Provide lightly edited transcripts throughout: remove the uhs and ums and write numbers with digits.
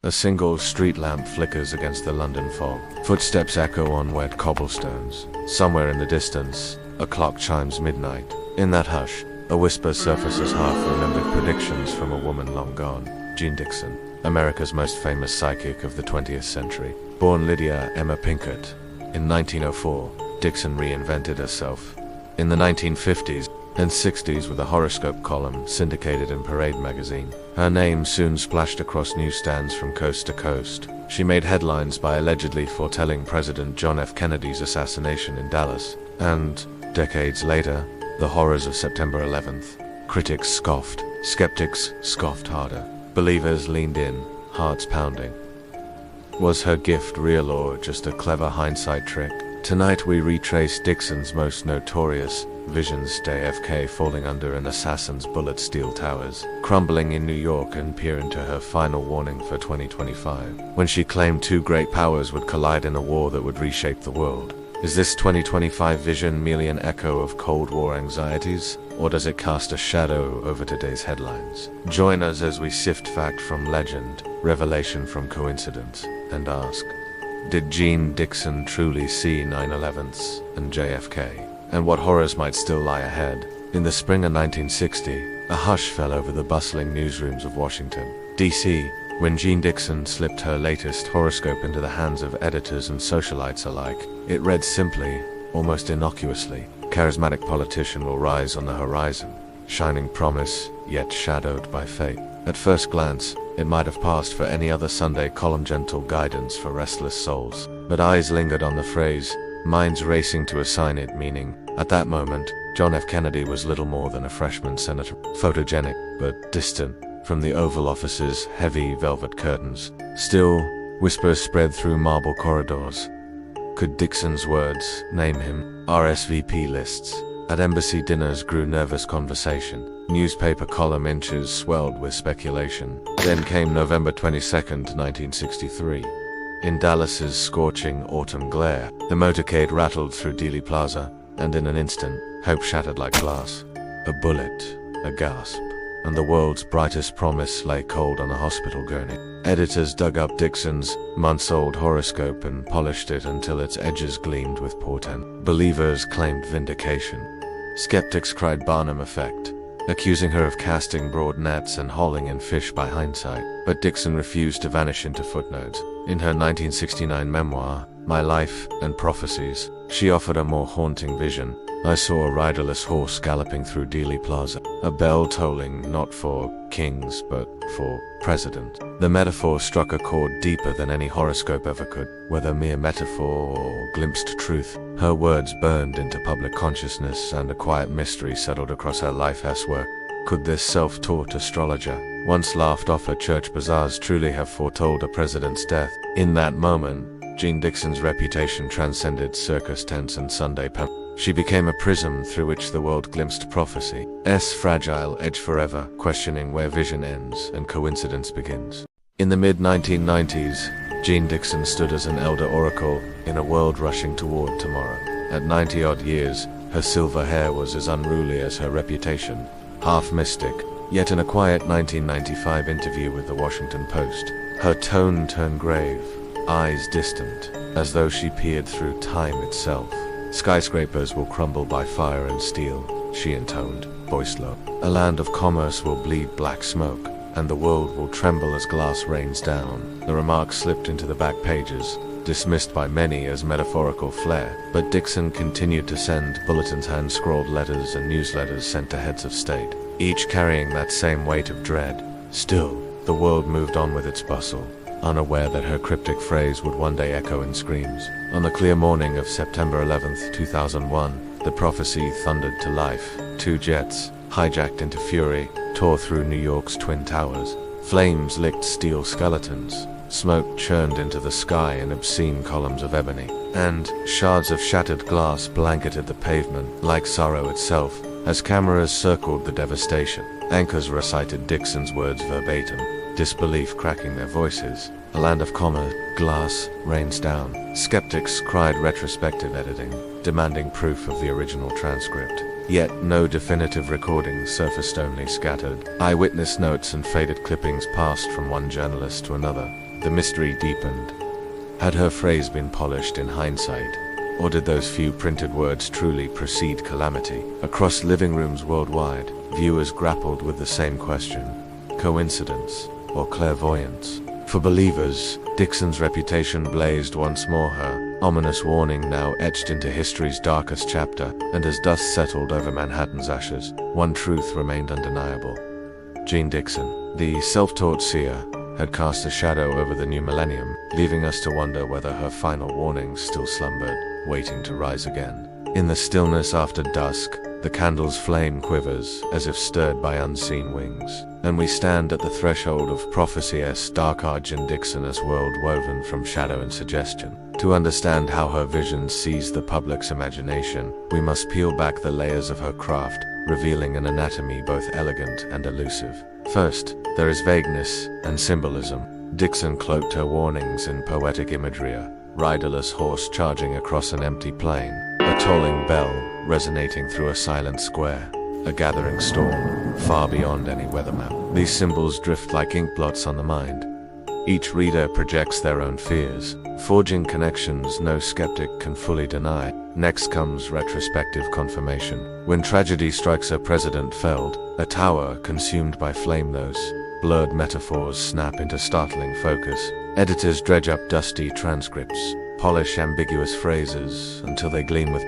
A single street lamp flickers against the London fog. Footsteps echo on wet cobblestones. Somewhere in the distance, a clock chimes midnight. In that hush, a whisper surfaces half-remembered predictions from a woman long gone. Jeane Dixon, America's most famous psychic of the 20th century. Born Lydia Emma Pinkett in 1904, Dixon reinvented herself. In the 1950s and 60s with a horoscope column syndicated in Parade magazine, her name soon splashed across newsstands from coast to coast. She made headlines by allegedly foretelling President John F. Kennedy's assassination in Dallas, and, decades later, the horrors of September 11th. Critics scoffed, skeptics scoffed harder. Believers leaned in, hearts pounding. Was her gift real or just a clever hindsight trick? Tonight we retrace Dixon's most notorious visions, JFK falling under an assassin's bullet steel towers, crumbling in New York, and peer into her final warning for 2025, when she claimed two great powers would collide in a war that would reshape the world. Is this 2025 vision merely an echo of Cold War anxieties, or does it cast a shadow over today's headlines? Join us as we sift fact from legend, revelation from coincidence, and ask, did Jeane Dixon truly see 9/11s and JFK? And what horrors might still lie ahead? In the spring of 1960, a hush fell over the bustling newsrooms of Washington, D.C., when Jeane Dixon slipped her latest horoscope into the hands of editors and socialites alike. It read simply, almost innocuously, charismatic politician will rise on the horizon, shining promise, yet shadowed by fate. At first glance, it might have passed for any other Sunday column, gentle guidance for restless souls. But eyes lingered on the phrase, minds racing to assign it meaning. At that moment, John F. Kennedy was little more than a freshman senator, photogenic but distant from the Oval Office's heavy velvet curtains. Still, whispers spread through marble corridors. Could Dixon's words name him? RSVP lists at embassy dinners grew nervous conversation. Newspaper column inches swelled with speculation. Then came November 22nd, 1963. In Dallas's scorching autumn glare, the motorcade rattled through Dealey Plaza, and in an instant, hope shattered like glass. A bullet, a gasp, and the world's brightest promise lay cold on a hospital gurney. Editors dug up Dixon's months-old horoscope and polished it until its edges gleamed with portent. Believers claimed vindication. Skeptics cried Barnum effect, accusing her of casting broad nets and hauling in fish by hindsight. But Dixon refused to vanish into footnotes. In her 1969 memoir, My Life and Prophecies, she offered a more haunting vision. I saw a riderless horse galloping through Dealey Plaza, a bell tolling not for kings but for president. The metaphor struck a chord deeper than any horoscope ever could. Whether mere metaphor or glimpsed truth, her words burned into public consciousness, and a quiet mystery settled across her life's work. Could this self-taught astrologer, once laughed off at church bazaars, truly have foretold a president's death? In that moment, Jeane Dixon's reputation transcended circus tents and Sunday pep. She became a prism through which the world glimpsed prophecy's fragile edge forever, questioning where vision ends and coincidence begins. In the mid-1990s, Jeane Dixon stood as an elder oracle in a world rushing toward tomorrow. At 90-odd years, her silver hair was as unruly as her reputation, half mystic. Yet in a quiet 1995 interview with the Washington Post, her tone turned grave, eyes distant, as though she peered through time itself. Skyscrapers will crumble by fire and steel, she intoned, voice low. A land of commerce will bleed black smoke, and the world will tremble as glass rains down. The remark slipped into the back pages, dismissed by many as metaphorical flair, but Dixon continued to send bulletins, hand-scrawled letters, and newsletters sent to heads of state, each carrying that same weight of dread. Still, the world moved on with its bustle, unaware that her cryptic phrase would one day echo in screams. On the clear morning of September 11th, 2001, the prophecy thundered to life. Two jets, hijacked into fury, tore through New York's Twin Towers. Flames licked steel skeletons. Smoke churned into the sky in obscene columns of ebony, and shards of shattered glass blanketed the pavement like sorrow itself. As cameras circled the devastation, anchors recited Dixon's words verbatim, disbelief cracking their voices. A land of commerce, glass rains down. Skeptics cried retrospective editing, demanding proof of the original transcript. yet no definitive recordings surfaced, only scattered eyewitness notes and faded clippings passed from one journalist to another. The mystery deepened. Had her phrase been polished in hindsight, or did those few printed words truly precede calamity? Across living rooms worldwide, viewers grappled with the same question: coincidence or clairvoyance? For believers, Dixon's reputation blazed once more, her ominous warning now etched into history's darkest chapter. And as dust settled over Manhattan's ashes, one truth remained undeniable. Jeane Dixon, the self-taught seer, had cast a shadow over the new millennium, leaving us to wonder whether her final warnings still slumbered, waiting to rise again. In the stillness after dusk, the candle's flame quivers, as if stirred by unseen wings, and we stand at the threshold of prophecy as dark-eyed Jeane Dixon, as world woven from shadow and suggestion. To understand how her visions seized the public's imagination, we must peel back the layers of her craft, revealing an anatomy both elegant and elusive. First, there is vagueness and symbolism. Dixon cloaked her warnings in poetic imagery: a riderless horse charging across an empty plain, a tolling bell resonating through a silent square, a gathering storm far beyond any weather map. These symbols drift like ink blots on the mind. Each reader projects their own fears, forging connections no skeptic can fully deny. Next comes retrospective confirmation. When tragedy strikes a president felled, a tower consumed by flame, those blurred metaphors snap into startling focus. Editors dredge up dusty transcripts, polish ambiguous phrases until they gleam with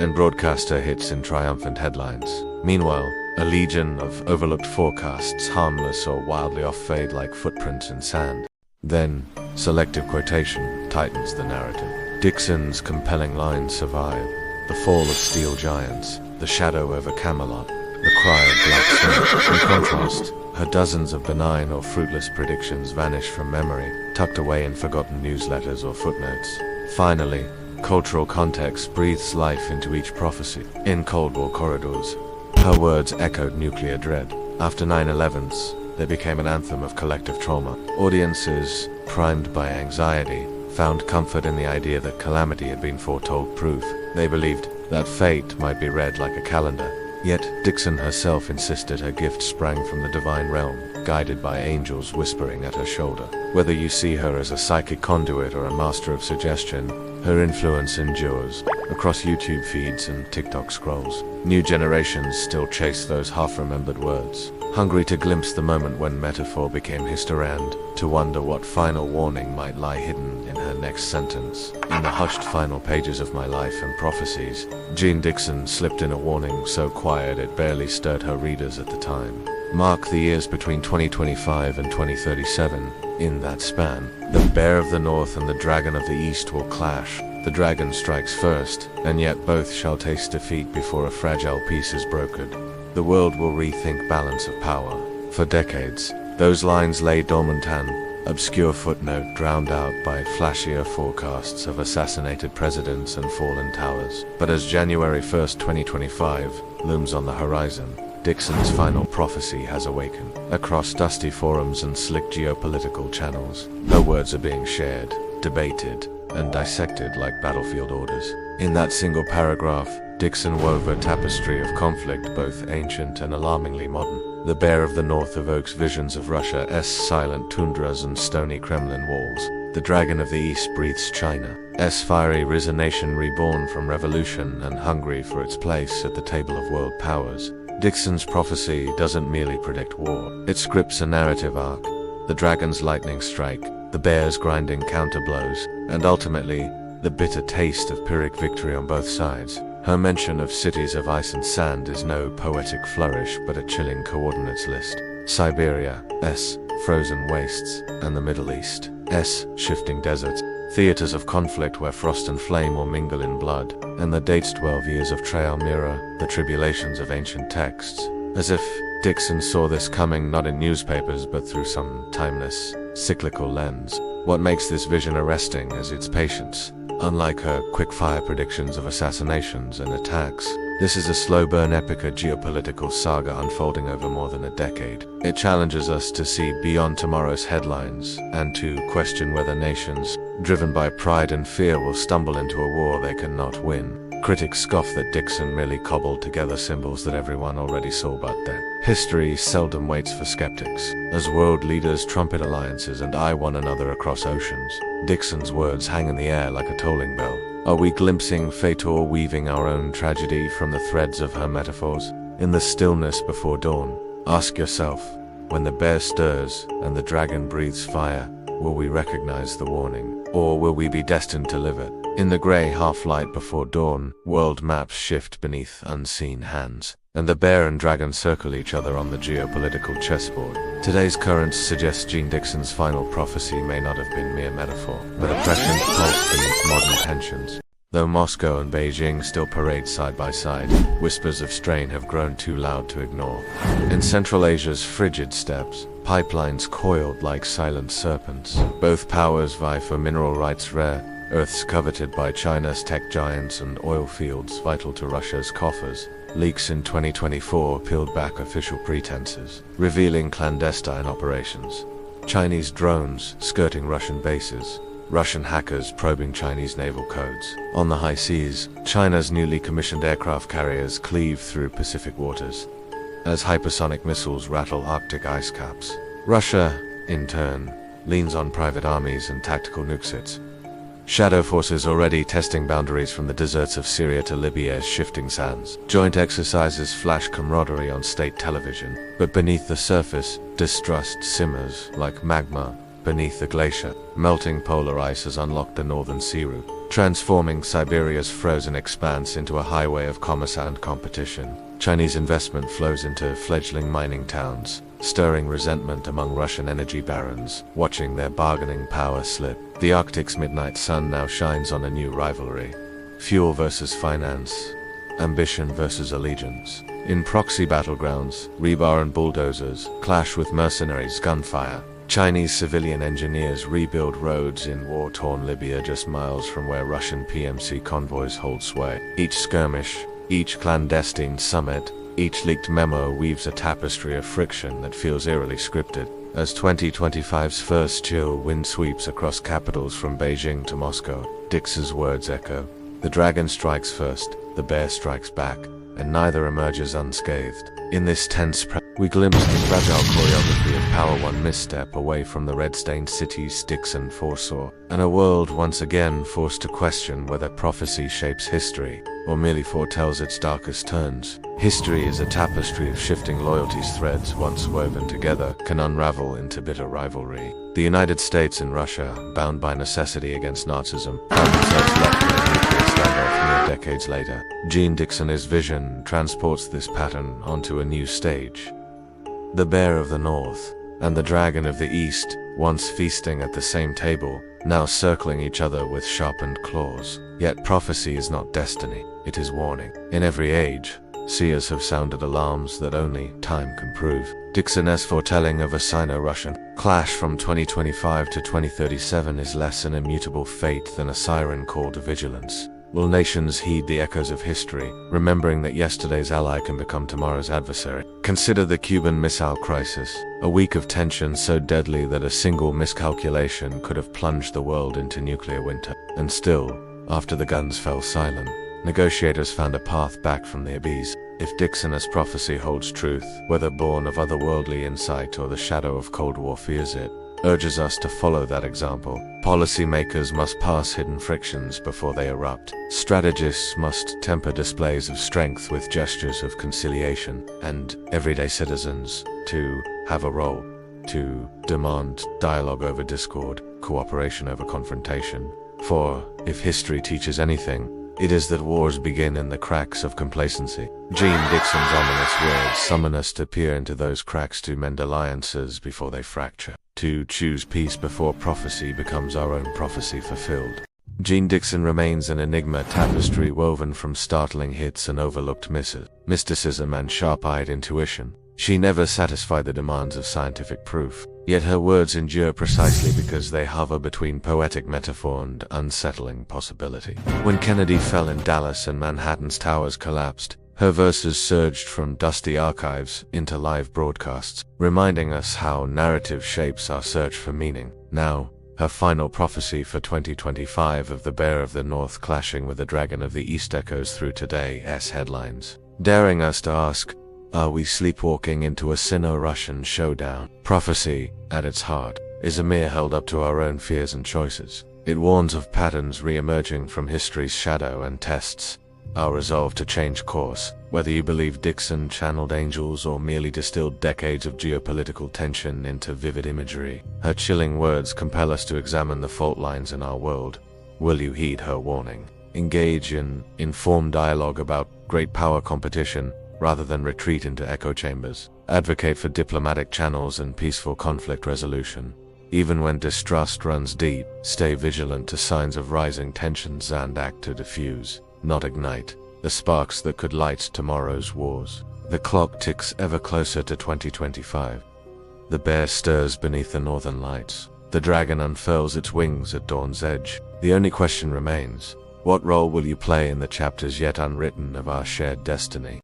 and broadcaster hits in triumphant headlines. Meanwhile, a legion of overlooked forecasts, harmless or wildly off, fade like footprints in sand. Then, selective quotation tightens the narrative. Dixon's compelling lines survive: the fall of steel giants, the shadow over Camelot, the cry of black smoke. In contrast, her dozens of benign or fruitless predictions vanish from memory, tucked away in forgotten newsletters or footnotes. Finally, cultural context breathes life into each prophecy. In Cold War corridors, her words echoed nuclear dread. After 9/11s, they became an anthem of collective trauma. Audiences, primed by anxiety, found comfort in the idea that calamity had been foretold. Proof. They believed that fate might be read like a calendar. Yet Dixon herself insisted her gift sprang from the divine realm, guided by angels whispering at her shoulder. Whether you see her as a psychic conduit or a master of suggestion, her influence endures. Across YouTube feeds and TikTok scrolls, new generations still chase those half-remembered words, hungry to glimpse the moment when metaphor became history and to wonder what final warning might lie hidden in her next sentence. In the hushed final pages of My Life and Prophecies, Jeane Dixon slipped in a warning so quiet it barely stirred her readers at the time. Mark the years between 2025 and 2037. In that span, the Bear of the North and the Dragon of the East will clash. The dragon strikes first, and yet both shall taste defeat before a fragile peace is brokered. The world will rethink balance of power. For decades, those lines lay dormant, an obscure footnote drowned out by flashier forecasts of assassinated presidents and fallen towers. But as January 1st, 2025 looms on the horizon, Dixon's final prophecy has awakened. Across dusty forums and slick geopolitical channels, her words are being shared, debated, and dissected like battlefield orders. In that single paragraph, Dixon wove a tapestry of conflict, both ancient and alarmingly modern. The Bear of the North evokes visions of Russia's silent tundras and stony Kremlin walls. The Dragon of the East breathes China's fiery nation reborn from revolution and hungry for its place at the table of world powers. Dixon's prophecy doesn't merely predict war. It scripts a narrative arc: the dragon's lightning strike, the bear's grinding counterblows, and ultimately, the bitter taste of Pyrrhic victory on both sides. Her mention of cities of ice and sand is no poetic flourish, but a chilling coordinates list. Siberia's frozen wastes, and the Middle East's shifting deserts, theaters of conflict where frost and flame will mingle in blood, and the date's 12 years of trail mirror the tribulations of ancient texts. As if Dixon saw this coming not in newspapers but through some timeless, cyclical lens. What makes this vision arresting is its patience. Unlike her quick-fire predictions of assassinations and attacks, this is a slow-burn epic, a geopolitical saga unfolding over more than a decade. It challenges us to see beyond tomorrow's headlines and to question whether nations, driven by pride and fear, will stumble into a war they cannot win. Critics scoff that Dixon merely cobbled together symbols that everyone already saw, but then history seldom waits for skeptics. As world leaders trumpet alliances and eye one another across oceans, Dixon's words hang in the air like a tolling bell. Are we glimpsing fate or weaving our own tragedy from the threads of her metaphors? In the stillness before dawn, ask yourself, when the bear stirs and the dragon breathes fire, will we recognize the warning, or will we be destined to live it? In the grey half-light before dawn, world maps shift beneath unseen hands, and the bear and dragon circle each other on the geopolitical chessboard. Today's currents suggest Jeane Dixon's final prophecy may not have been mere metaphor, but a prescient pulse beneath modern tensions. Though Moscow and Beijing still parade side by side, whispers of strain have grown too loud to ignore. In Central Asia's frigid steppes, pipelines coiled like silent serpents. Both powers vie for mineral rights rare, earths coveted by China's tech giants and oil fields vital to Russia's coffers. Leaks in 2024 peeled back official pretenses, revealing clandestine operations. Chinese drones skirting Russian bases, Russian hackers probing Chinese naval codes. On the high seas, China's newly commissioned aircraft carriers cleave through Pacific waters as hypersonic missiles rattle Arctic ice caps. Russia, in turn, leans on private armies and tactical nukes. Shadow forces already testing boundaries from the deserts of Syria to Libya's shifting sands. Joint exercises flash camaraderie on state television, but beneath the surface, distrust simmers like magma beneath the glacier. Melting polar ice has unlocked the northern sea route, transforming Siberia's frozen expanse into a highway of commerce and competition. Chinese investment flows into fledgling mining towns, stirring resentment among Russian energy barons, watching their bargaining power slip. The Arctic's midnight sun now shines on a new rivalry. Fuel versus finance, ambition versus allegiance. In proxy battlegrounds, rebar and bulldozers clash with mercenaries' gunfire. Chinese civilian engineers rebuild roads in war-torn Libya just miles from where Russian PMC convoys hold sway. Each skirmish, each clandestine summit, each leaked memo weaves a tapestry of friction that feels eerily scripted. As 2025's first chill wind sweeps across capitals from Beijing to Moscow, Dixon's words echo. The dragon strikes first, the bear strikes back, and neither emerges unscathed. In this tense we glimpse the fragile choreography of power one misstep away from the red-stained cities Dixon foresaw, and a world once again forced to question whether prophecy shapes history, or merely foretells its darkest turns. History is a tapestry of shifting loyalties. Threads once woven together can unravel into bitter rivalry. The United States and Russia, bound by necessity against Nazism, found themselves locked in a nuclear standoff mere decades later. Jeane Dixon's vision transports this pattern onto a new stage. The bear of the north and the dragon of the east, once feasting at the same table, now circling each other with sharpened claws. Yet prophecy is not destiny, it is warning. In every age, seers have sounded alarms that only time can prove. Dixon's foretelling of a Sino-Russian clash from 2025 to 2037 is less an immutable fate than a siren call to vigilance. Will nations heed the echoes of history, remembering that yesterday's ally can become tomorrow's adversary? Consider the Cuban Missile Crisis, a week of tension so deadly that a single miscalculation could have plunged the world into nuclear winter. And still, after the guns fell silent, negotiators found a path back from the abyss. If Dixon's prophecy holds truth, whether born of otherworldly insight or the shadow of Cold War fears it, urges us to follow that example. Policymakers must pass hidden frictions before they erupt. Strategists must temper displays of strength with gestures of conciliation, and everyday citizens to have a role, to demand dialogue over discord, cooperation over confrontation. For if history teaches anything, it is that wars begin in the cracks of complacency. Jeane Dixon's ominous words summon us to peer into those cracks, to mend alliances before they fracture, to choose peace before prophecy becomes our own prophecy fulfilled. Jeane Dixon remains an enigma, tapestry woven from startling hits and overlooked misses, mysticism and sharp-eyed intuition. She never satisfied the demands of scientific proof, yet her words endure precisely because they hover between poetic metaphor and unsettling possibility. When Kennedy fell in Dallas and Manhattan's towers collapsed, her verses surged from dusty archives into live broadcasts, reminding us how narrative shapes our search for meaning. Now, Her final prophecy for 2025 of the Bear of the North clashing with the Dragon of the East echoes through today's headlines, daring us to ask, are we sleepwalking into a Sino-Russian showdown? Prophecy, at its heart, is a mirror held up to our own fears and choices. It warns of patterns re-emerging from history's shadow and tests our resolve to change course, whether you believe Dixon channeled angels or merely distilled decades of geopolitical tension into vivid imagery. Her chilling words compel us to examine the fault lines in our world. Will you heed her warning? Engage in informed dialogue about great power competition rather than retreat into echo chambers. Advocate for diplomatic channels and peaceful conflict resolution. Even when distrust runs deep, stay vigilant to signs of rising tensions and act to diffuse, not ignite, the sparks that could light tomorrow's wars. The clock ticks ever closer to 2025. The bear stirs beneath the northern lights. The dragon unfurls its wings at dawn's edge. The only question remains, what role will you play in the chapters yet unwritten of our shared destiny?